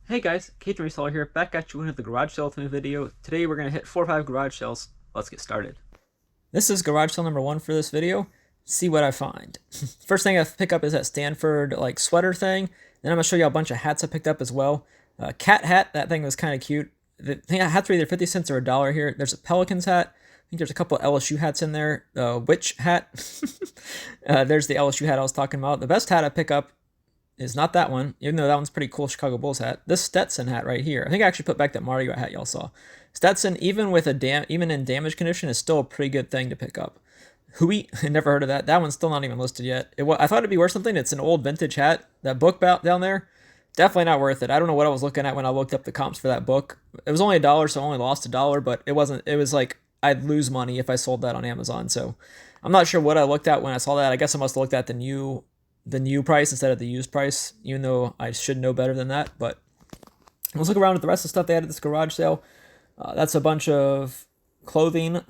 Hey guys, Cajun Reseller here, back at you with another garage sale with me video. Today we're going to hit 4 or 5 garage sales. Let's get started. This is garage sale number 1 for this video. See what I find. First thing I pick up is that Stanford like sweater thing. Then I'm going to show you a bunch of hats I picked up as well. Cat hat, that thing was kind of cute. The hats are either 50 cents or $1 here. There's a Pelicans hat. I think there's a couple LSU hats in there. Witch hat. There's the LSU hat I was talking about. The best hat I pick up is not that one, even though that one's pretty cool Chicago Bulls hat. This Stetson hat right here. I think I actually put back that Mario hat y'all saw. Stetson, even with even in damaged condition, is still a pretty good thing to pick up. Hui, never heard of that. That one's still not even listed yet. I thought it'd be worth something. It's an old vintage hat. That book down there, definitely not worth it. I don't know what I was looking at when I looked up the comps for that book. It was only $1, so I only lost $1, but it wasn't. It was like I'd lose money if I sold that on Amazon. So I'm not sure what I looked at when I saw that. I guess I must have looked at the new price instead of the used price, even though I should know better than that. But let's look around at the rest of the stuff they had at this garage sale. That's a bunch of clothing.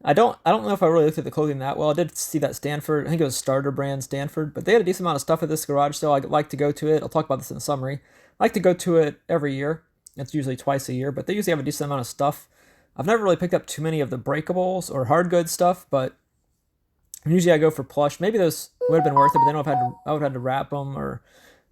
I don't know if I really looked at the clothing that well. I did see that Stanford, I think it was Starter brand Stanford, but they had a decent amount of stuff at this garage sale. I like to go to it. I'll talk about this in the summary. I like to go to it every year. It's usually twice a year, but they usually have a decent amount of stuff. I've never really picked up too many of the breakables or hard goods stuff, but usually I go for plush. Maybe those would have been worth it, but then I would have had to wrap them, or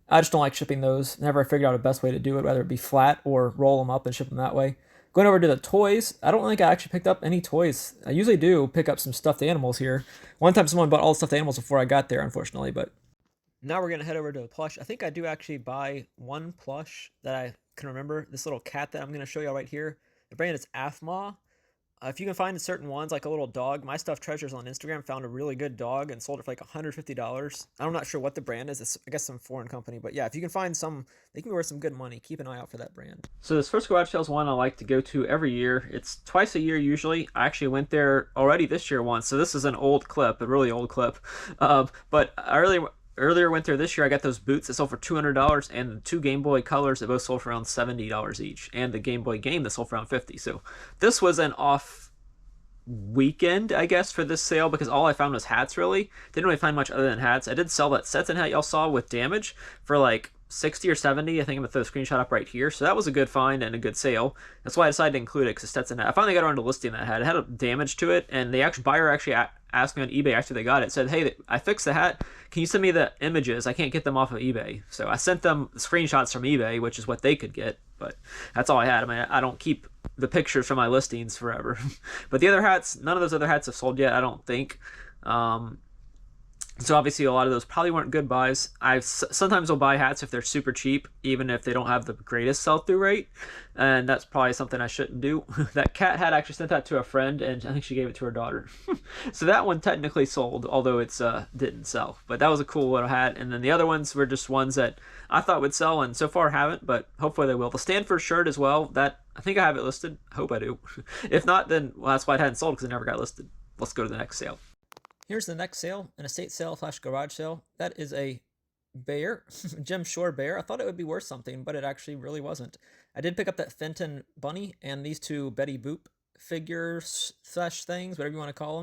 I just don't like shipping those. Never figured out a best way to do it, whether it be flat or roll them up and ship them that way. Going over to the toys, I don't think I actually picked up any toys. I usually do pick up some stuffed animals here. One time someone bought all the stuffed animals before I got there, unfortunately, but now we're going to head over to the plush. I think I do actually buy one plush that I can remember. This little cat that I'm going to show you right here. The brand is Afma. If you can find certain ones, like a little dog, My Stuff Treasures on Instagram found a really good dog and sold it for like $150. I'm not sure what the brand is. It's, I guess, some foreign company. But yeah, if you can find some, they can be worth some good money. Keep an eye out for that brand. So this first garage sale is one I like to go to every year. It's twice a year usually. I actually went there already this year once. So this is an old clip, a really old clip. But I really earlier went there this year. I got those boots that sold for $200, and the two Game Boy Colors that both sold for around $70 each, and the Game Boy Game that sold for around $50. So this was an off weekend, I guess, for this sale, because all I found was hats. Really didn't really find much other than hats. I did sell that Stetson hat y'all saw with damage for like 60 or 70. I think I'm gonna throw a screenshot up right here. So that was a good find and a good sale. That's why I decided to include it, because Stetson hat, I finally got around to listing that hat. It had a damage to it, and the actual buyer actually asked me on eBay after they got it, said, hey, I fixed the hat, can you send me the images? I can't get them off of eBay. So I sent them screenshots from eBay, which is what they could get, but that's all I had. I mean, I don't keep the pictures from my listings forever. But the other hats, none of those other hats have sold yet, I don't think. So obviously a lot of those probably weren't good buys. Sometimes will buy hats if they're super cheap, even if they don't have the greatest sell-through rate, and that's probably something I shouldn't do. That cat hat, actually sent that to a friend, and I think she gave it to her daughter. So that one technically sold, although it's didn't sell. But that was a cool little hat, and then the other ones were just ones that I thought would sell, and so far haven't, but hopefully they will. The Stanford shirt as well, that I think I have it listed. Hope I do. If not, then well, that's why it hadn't sold, because it never got listed. Let's go to the next sale. Here's the next sale, an estate sale / garage sale. That is a bear, Jim Shore bear. I thought it would be worth something, but it actually really wasn't. I did pick up that Fenton bunny and these two Betty Boop figures / things, whatever you want to call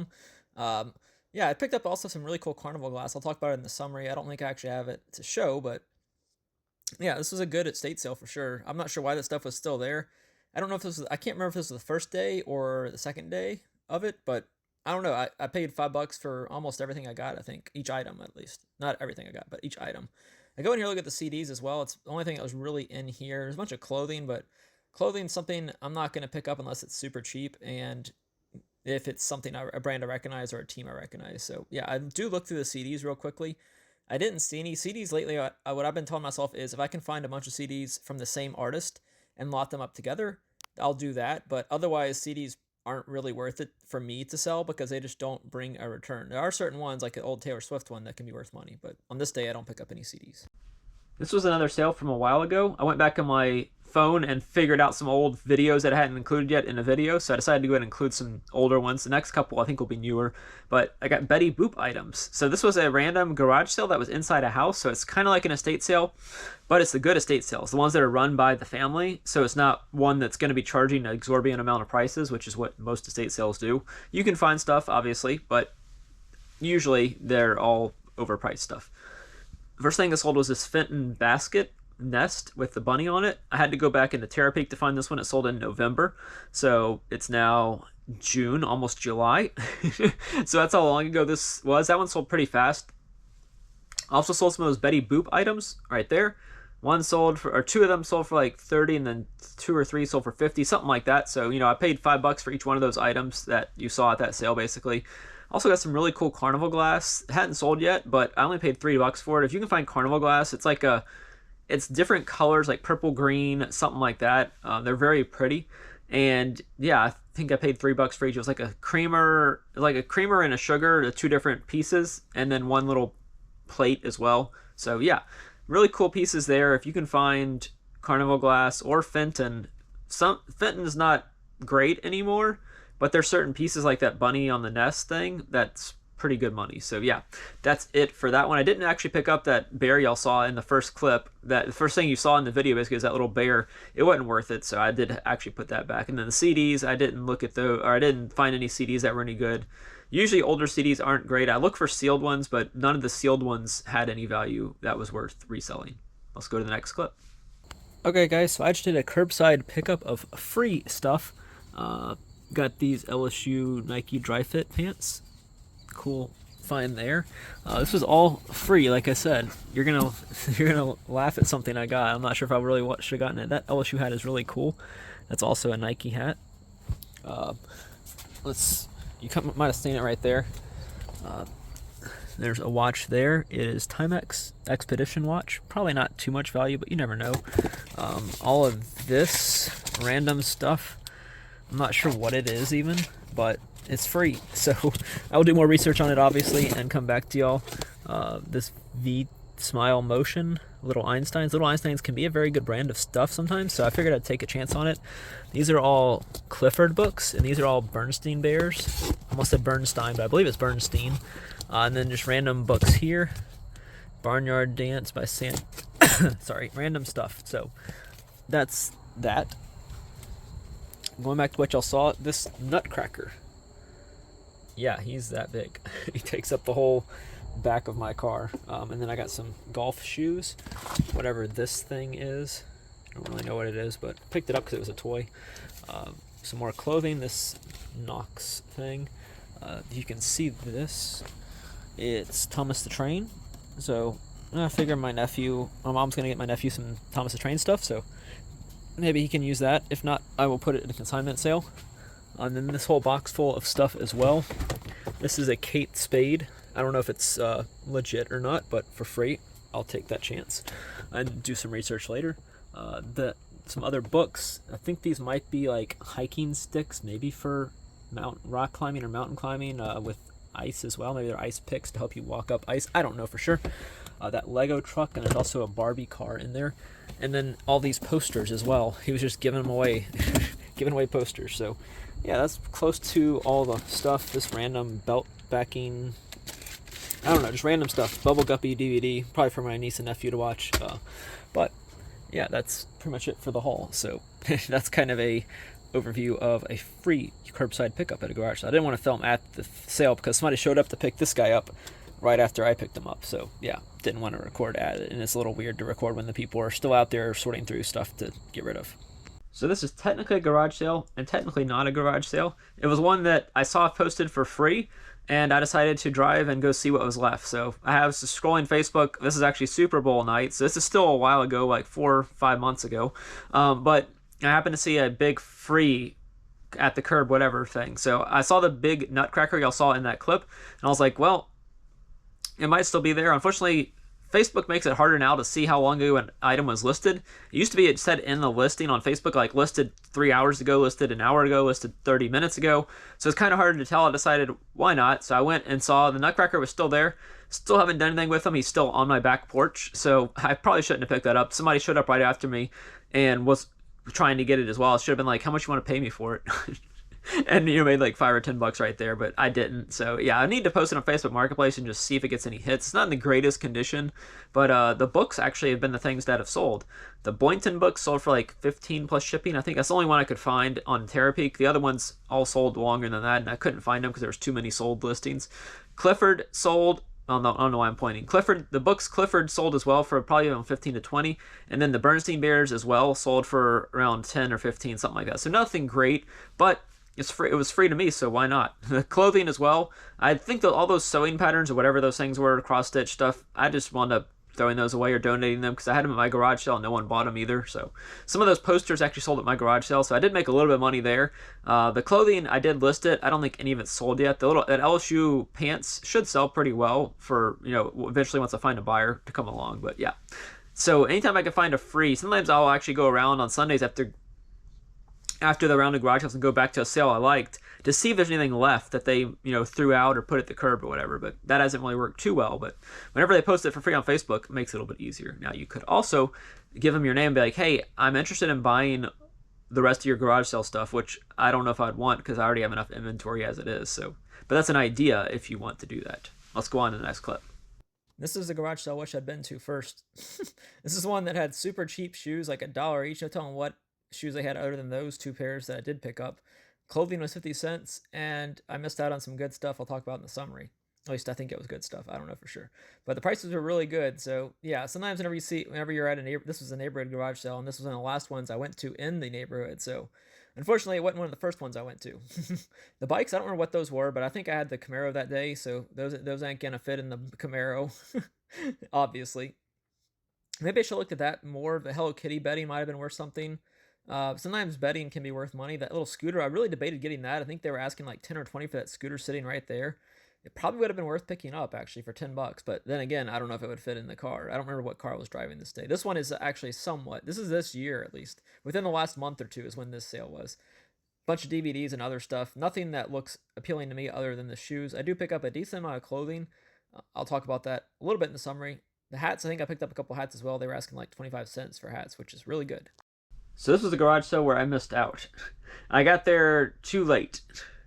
them. Yeah, I picked up also some really cool carnival glass. I'll talk about it in the summary. I don't think I actually have it to show, but yeah, this was a good estate sale for sure. I'm not sure why that stuff was still there. I don't know if this was, I can't remember if this was the first day or the second day of it, but I don't know. I paid $5 for almost everything I got, I think. Each item, at least. Not everything I got, but each item. I go in here, look at the CDs as well. It's the only thing that was really in here. There's a bunch of clothing, but clothing's something I'm not going to pick up unless it's super cheap, and if it's something, a brand I recognize or a team I recognize. So, yeah, I do look through the CDs real quickly. I didn't see any CDs lately. What I've been telling myself is if I can find a bunch of CDs from the same artist and lot them up together, I'll do that. But otherwise, CDs aren't really worth it for me to sell because they just don't bring a return. There are certain ones, like an old Taylor Swift one, that can be worth money, but on this day I don't pick up any CDs. This was another sale from a while ago. I went back on my phone and figured out some old videos that I hadn't included yet in a video, so I decided to go ahead and include some older ones. The next couple I think will be newer, but I got Betty Boop items. So this was a random garage sale that was inside a house, so it's kind of like an estate sale, but it's the good estate sales, the ones that are run by the family, so it's not one that's going to be charging an exorbitant amount of prices, which is what most estate sales do. You can find stuff, obviously, but usually they're all overpriced stuff. The first thing I sold was this Fenton basket. nest with the bunny on it. I had to go back into Terapeak to find this one. It sold in November, so it's now June, almost July. So that's how long ago this was. That one sold pretty fast. I also sold some of those Betty Boop items right there. One sold for, or two of them sold for like 30, and then two or three sold for 50, something like that. So, you know, I paid $5 for each one of those items that you saw at that sale, basically. Also got some really cool carnival glass. It hadn't sold yet, but I only paid $3 for it. If you can find carnival glass, it's like it's different colors, like purple, green, something like that. They're very pretty. And yeah, I think I paid $3 for each. It was like a creamer and a sugar, the two different pieces, and then one little plate as well. So yeah, really cool pieces there. If you can find carnival glass or Fenton, Fenton's not great anymore, but there's certain pieces like that bunny on the nest thing that's pretty good money. So yeah, that's it for that one. I didn't actually pick up that bear y'all saw in the first clip. That the first thing you saw in the video basically is that little bear. It wasn't worth it, so I did actually put that back. And then the CDs, I didn't look at those, or I didn't find any CDs that were any good. Usually older CDs aren't great. I look for sealed ones, but none of the sealed ones had any value that was worth reselling. Let's go to the next clip. Okay guys, so I just did a curbside pickup of free stuff. Got these LSU Nike Dry Fit pants. Cool find there. This was all free, like I said. You're gonna laugh at something I got. I'm not sure if I really should have gotten it. That LSU hat is really cool. That's also a Nike hat. You might have seen it right there. There's a watch there. It is Timex Expedition watch. Probably not too much value, but you never know. All of this random stuff, I'm not sure what it is even, but it's free. So I will do more research on it, obviously, and come back to y'all. This V Smile Motion, Little Einsteins. Little Einsteins can be a very good brand of stuff sometimes, so I figured I'd take a chance on it. These are all Clifford books, and these are all Bernstein Bears. I almost said Bernstein, but I believe it's Bernstein. And then just random books here. Barnyard Dance by Sam. Sorry, random stuff. So that's that. Going back to what y'all saw, this Nutcracker. Yeah, he's that big. He takes up the whole back of my car. And then I got some golf shoes, whatever this thing is. I don't really know what it is, but picked it up because it was a toy. Some more clothing, this Knox thing. You can see this. It's Thomas the Train. So I figure my mom's going to get my nephew some Thomas the Train stuff, so maybe he can use that. If not, I will put it in a consignment sale. And then this whole box full of stuff as well. This is a Kate Spade. I don't know if it's legit or not, but for free, I'll take that chance and do some research later. Some other books. I think these might be like hiking sticks, maybe for rock climbing or mountain climbing with ice as well. Maybe they're ice picks to help you walk up ice. I don't know for sure. That Lego truck, and there's also a Barbie car in there. And then all these posters as well. He was just giving them away, giving away posters. So yeah, that's close to all the stuff. This random belt backing, I don't know, just random stuff. Bubble Guppy DVD, probably for my niece and nephew to watch. But yeah, that's pretty much it for the haul. So that's kind of a overview of a free curbside pickup at a garage sale. I didn't want to film at the sale because somebody showed up to pick this guy up right after I picked him up. So yeah, didn't want to record at it, and it's a little weird to record when the people are still out there sorting through stuff to get rid of. So this is technically a garage sale and technically not a garage sale. It was one that I saw posted for free, and I decided to drive and go see what was left. So I was scrolling Facebook. This is actually Super Bowl night, so this is still a while ago, like 4 or 5 months ago. But I happened to see a big free at the curb, whatever thing. So I saw the big Nutcracker y'all saw in that clip, and I was like, well, it might still be there. Unfortunately, Facebook makes it harder now to see how long ago an item was listed. It used to be it said in the listing on Facebook, like listed 3 hours ago, listed an hour ago, listed 30 minutes ago. So it's kind of hard to tell. I decided, why not? So I went and saw the Nutcracker was still there. Still haven't done anything with him. He's still on my back porch. So I probably shouldn't have picked that up. Somebody showed up right after me and was trying to get it as well. I should have been like, how much you want to pay me for it? And made like $5 or $10 right there, but I didn't. So yeah, I need to post it on Facebook Marketplace and just see if it gets any hits. It's not in the greatest condition, but the books actually have been the things that have sold. The Boynton books sold for like 15 plus shipping. I think that's the only one I could find on Terapeak. The other ones all sold longer than that, and I couldn't find them because there was too many sold listings. Clifford sold I don't know why I'm pointing. Clifford, the books Clifford sold as well for probably around 15 to 20, and then the Bernstein Bears as well sold for around 10 or 15, something like that. So nothing great, but it's free. It was free to me, so why not? The clothing as well. I think that all those sewing patterns or whatever those things were, cross stitch stuff, I just wound up throwing those away or donating them because I had them at my garage sale and no one bought them either. So some of those posters actually sold at my garage sale, so I did make a little bit of money there. The clothing, I did list it. I don't think any of it's sold yet. That LSU pants should sell pretty well for, eventually once I find a buyer to come along. But yeah. So anytime I can find a free, sometimes I'll actually go around on Sundays after the round of garage sales and go back to a sale I liked to see if there's anything left that they threw out or put at the curb or whatever. But that hasn't really worked too well. But whenever they post it for free on Facebook, it makes it a little bit easier. Now you could also give them your name and be like, hey, I'm interested in buying the rest of your garage sale stuff, which I don't know if I'd want because I already have enough inventory as it is. So, but that's an idea if you want to do that. Let's go on to the next clip. This is the garage sale I wish I'd been to first. This is one that had super cheap shoes, like $1 each. No telling what shoes they had other than those two pairs that I did pick up. Clothing was 50 cents, and I missed out on some good stuff I'll talk about in the summary. At least I think it was good stuff. I don't know for sure. But the prices were really good. So yeah, sometimes whenever you're at this was a neighborhood garage sale, and this was one of the last ones I went to in the neighborhood. So unfortunately, it wasn't one of the first ones I went to. The bikes, I don't remember what those were, but I think I had the Camaro that day. So those ain't going to fit in the Camaro, obviously. Maybe I should look at that more. The Hello Kitty bedding might have been worth something. Sometimes bedding can be worth money. That little scooter, I really debated getting that. I think they were asking like 10 or 20 for that scooter sitting right there. It probably would have been worth picking up actually for $10, but then again, I don't know if it would fit in the car. I don't remember what car I was driving this day. This one is actually this is this year at least. Within the last month or two is when this sale was. Bunch of DVDs and other stuff. Nothing that looks appealing to me other than the shoes. I do pick up a decent amount of clothing. I'll talk about that a little bit in the summary. The hats, I think I picked up a couple hats as well. They were asking like 25 cents for hats, which is really good. So this was a garage sale where I missed out. I got there too late.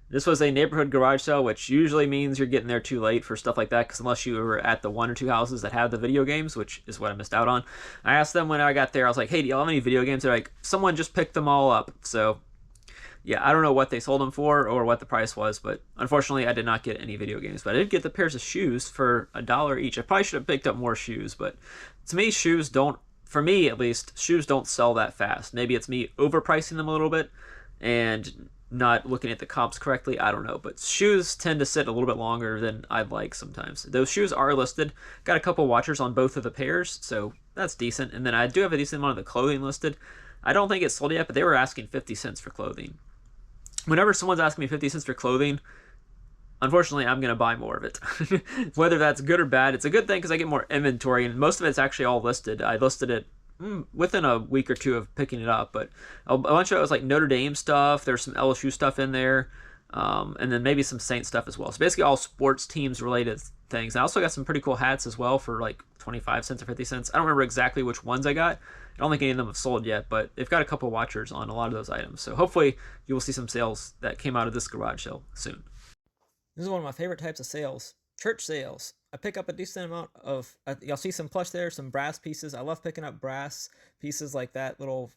This was a neighborhood garage sale, which usually means you're getting there too late for stuff like that, because unless you were at the 1 or 2 houses that have the video games, which is what I missed out on. I asked them when I got there, I was like, hey, do y'all have any video games? They're like, someone just picked them all up. So yeah, I don't know what they sold them for or what the price was, but unfortunately I did not get any video games. But I did get the pairs of shoes for $1 each. I probably should have picked up more shoes, but to me, for me at least, shoes don't sell that fast. Maybe it's me overpricing them a little bit and not looking at the comps correctly. I don't know, but shoes tend to sit a little bit longer than I'd like sometimes. Those shoes are listed. Got a couple watchers on both of the pairs, so that's decent. And then I do have a decent amount of the clothing listed. I don't think it's sold yet, but they were asking 50 cents for clothing. Whenever someone's asking me 50 cents for clothing, unfortunately, I'm going to buy more of it. Whether that's good or bad, it's a good thing because I get more inventory, and most of it's actually all listed. I listed it within a week or two of picking it up, but a bunch of it was like Notre Dame stuff. There's some LSU stuff in there, and then maybe some Saint stuff as well. So basically all sports teams related things. I also got some pretty cool hats as well for like 25 cents or 50 cents. I don't remember exactly which ones I got. I don't think any of them have sold yet, but they've got a couple watchers on a lot of those items. So hopefully you will see some sales that came out of this garage sale soon. This is one of my favorite types of sales, church sales. I pick up a decent amount of, you'll see some plush there, some brass pieces. I love picking up brass pieces like that little,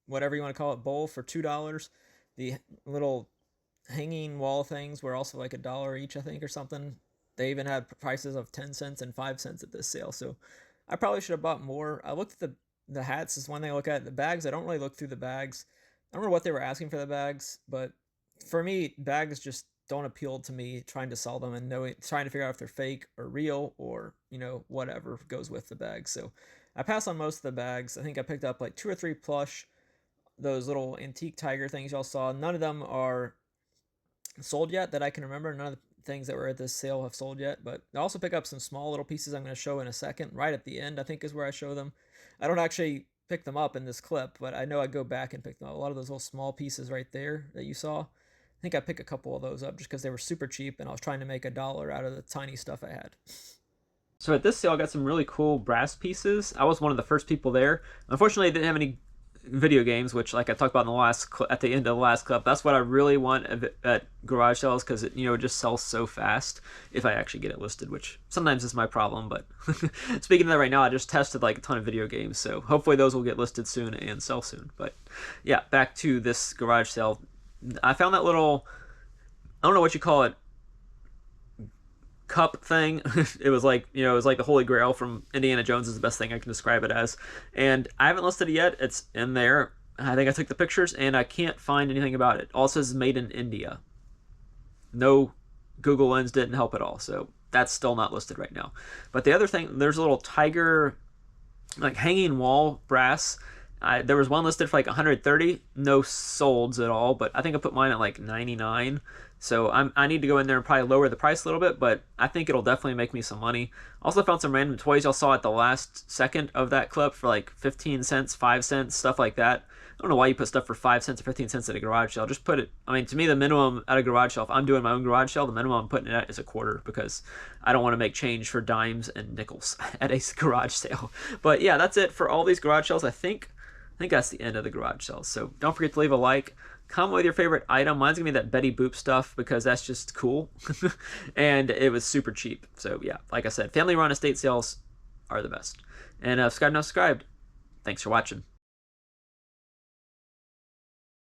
whatever you want to call it, bowl for $2. The little hanging wall things were also like $1 each, I think, or something. They even had prices of 10 cents and 5 cents at this sale. So I probably should have bought more. I looked at the hats is one thing I look at. The bags, I don't really look through the bags. I don't remember what they were asking for the bags, but for me, bags just don't appeal to me, trying to sell them and trying to figure out if they're fake or real or, whatever goes with the bag. So I passed on most of the bags. I think I picked up like 2 or 3 plush, those little antique tiger things y'all saw. None of them are sold yet that I can remember. None of the things that were at this sale have sold yet, but I also pick up some small little pieces I'm going to show in a second. Right at the end, I think, is where I show them. I don't actually pick them up in this clip, but I know I go back and pick them up. A lot of those little small pieces right there that you saw, I think I pick a couple of those up just because they were super cheap and I was trying to make $1 out of the tiny stuff I had. So at this sale, I got some really cool brass pieces. I was one of the first people there. Unfortunately, I didn't have any video games, which, like I talked about in at the end of the last clip, that's what I really want at garage sales, because it just sells so fast if I actually get it listed, which sometimes is my problem. But speaking of that, right now I just tested like a ton of video games, so hopefully those will get listed soon and sell soon. But yeah, back to this garage sale. I found that little, I don't know what you call it, cup thing. It was like, you know, it was like the Holy Grail from Indiana Jones is the best thing I can describe it as. And I haven't listed it yet. It's in there. I think I took the pictures and I can't find anything about it. All says made in India. No Google Lens didn't help at all. So that's still not listed right now. But the other thing, there's a little tiger like hanging wall brass. There was one listed for like 130, no solds at all, but I think I put mine at like 99. So I need to go in there and probably lower the price a little bit, but I think it'll definitely make me some money. Also found some random toys y'all saw at the last second of that clip for like 15 cents, 5 cents, stuff like that. I don't know why you put stuff for 5 cents or 15 cents at a garage sale. Just put it, I mean, to me, the minimum at a garage sale, if I'm doing my own garage sale, the minimum I'm putting it at is a quarter because I don't want to make change for dimes and nickels at a garage sale. But yeah, that's it for all these garage sales. I think that's the end of the garage sales. So don't forget to leave a like. Comment with your favorite item. Mine's gonna be that Betty Boop stuff because that's just cool. And it was super cheap. So yeah, like I said, family run estate sales are the best. And subscribe, not subscribed. Thanks for watching.